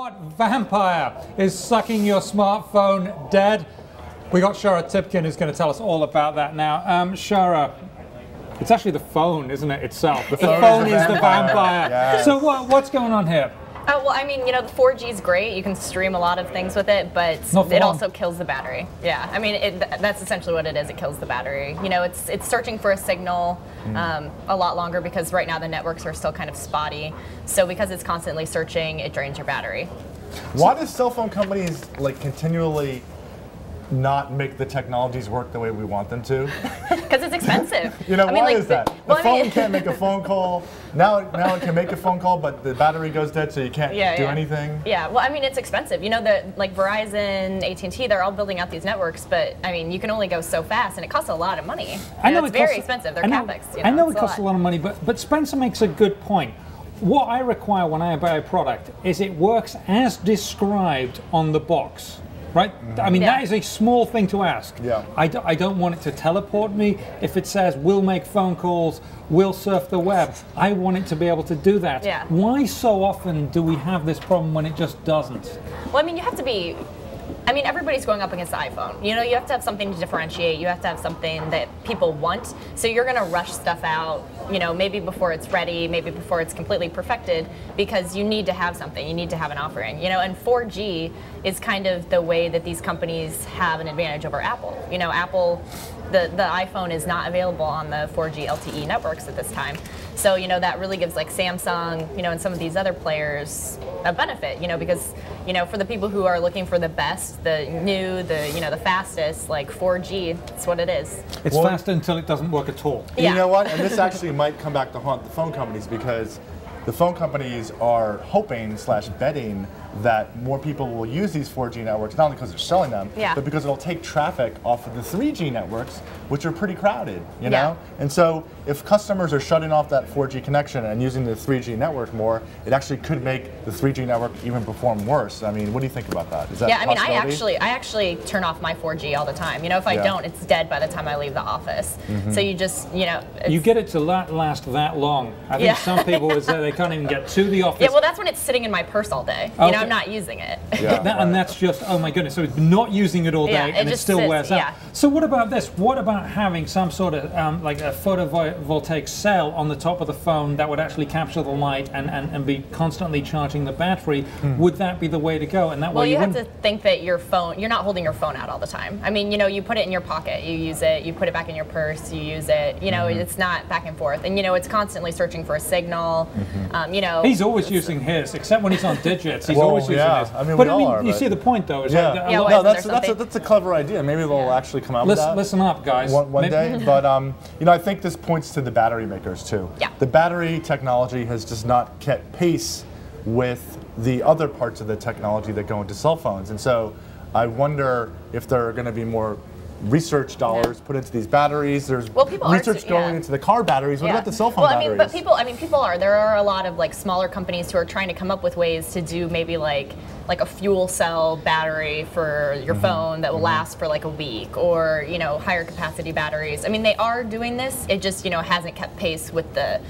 What vampire is sucking your smartphone dead? We got Shara Tibken who's going to tell us all about that now. Shara, it's actually the phone, isn't it, itself? The phone is the vampire. Yes. So what's going on here? Well, I mean, you know, the 4G is great. You can stream a lot of things with it, but it also kills the battery. Yeah, I mean, that's essentially what it is. It kills the battery. You know, it's searching for a signal a lot longer because right now the networks are still kind of spotty. So because it's constantly searching, it drains your battery. Why do cell phone companies like continually not make the technologies work the way we want them to? Because it's expensive. You know, why is that? The phone can't make a phone call. Now it can make a phone call, but the battery goes dead, so you can't do anything. Yeah, well, I mean, it's expensive. You know, like Verizon, AT&T, they're all building out these networks, but I mean, you can only go so fast, and it costs a lot of money. I know it's very expensive. They're CapEx. I know it costs a lot of money, but Spencer makes a good point. What I require when I buy a product is it works as described on the box. Right? I mean, that is a small thing to ask. Yeah. I don't want it to teleport me. If it says, we'll make phone calls, we'll surf the web, I want it to be able to do that. Yeah. Why so often do we have this problem when it just doesn't? Well, I mean, you have to be... I mean, everybody's going up against the iPhone. You know, you have to have something to differentiate. You have to have something that people want. So you're going to rush stuff out, you know, maybe before it's ready, maybe before it's completely perfected, because you need to have something. You need to have an offering, you know, and 4G is kind of the way that these companies have an advantage over Apple. You know, Apple, the iPhone is not available on the 4G LTE networks at this time. So, you know, that really gives like Samsung, you know, and some of these other players a benefit, you know, because, you know, for the people who are looking for the best, the new, the fastest, like 4G, it's what it is. It's fast until it doesn't work at all. Yeah. You know what? And this actually might come back to haunt the phone companies because the phone companies are hoping / betting that more people will use these 4G networks, not only because they're selling them, but because it'll take traffic off of the 3G networks, which are pretty crowded, you know? And so if customers are shutting off that 4G connection and using the 3G network more, it actually could make the 3G network even perform worse. I mean, what do you think about that? Is that I mean, I actually turn off my 4G all the time. You know, if I don't, it's dead by the time I leave the office. So you just, you know... You get it to last that long. I think some people would say they can't even get to the office. Yeah, well, that's when it's sitting in my purse all day. You know, I'm not using it. And that's just, oh my goodness, so it's not using it all day and it still wears out. So what about this? What about having some sort of like a photovoltaic cell on the top of the phone that would actually capture the light and be constantly charging the battery? Would that be the way to go? And that way you have to think that your phone, you're not holding your phone out all the time. I mean, you know, you put it in your pocket, you use it, you put it back in your purse, you use it, you know, it's not back and forth. And, you know, it's constantly searching for a signal, you know. He's always using his, except when he's on digits, he's always using his. I mean, but you see the point, though. No, that's a clever idea. Maybe they'll actually come out with that. Listen up, guys. One day. But you know, I think this points to the battery makers too. Yeah. The battery technology has just not kept pace with the other parts of the technology that go into cell phones, and so I wonder if there are going to be more research dollars put into these batteries. There's research going into the car batteries. What about the cell phone batteries? But there are a lot of like smaller companies who are trying to come up with ways to do maybe like a fuel cell battery for your phone that will last for like a week, or, you know, higher capacity batteries. I mean, they are doing this. It just, you know, hasn't kept pace with the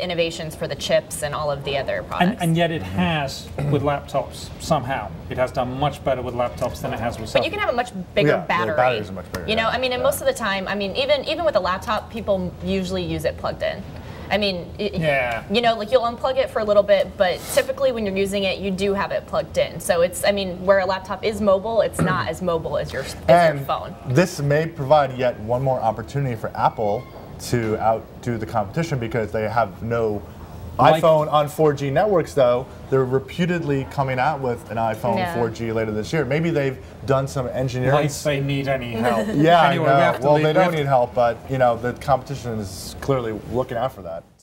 innovations for the chips and all of the other products. And yet it has with laptops somehow. It has done much better with laptops than it has with cell phones. But you can have a much bigger battery. The batteries are much bigger. You know, I mean, and most of the time, I mean, even with a laptop, people usually use it plugged in. I mean, you know, like you'll unplug it for a little bit, but typically when you're using it, you do have it plugged in. So it's, I mean, where a laptop is mobile, it's not as mobile as your phone. This may provide yet one more opportunity for Apple to outdo the competition because they have no iPhone on 4G networks, though. They're reputedly coming out with an iPhone 4G later this year. Maybe they've done some engineering. Like they need any help. Anyway, I know. Well, they don't need help, but, you know, the competition is clearly looking out for that.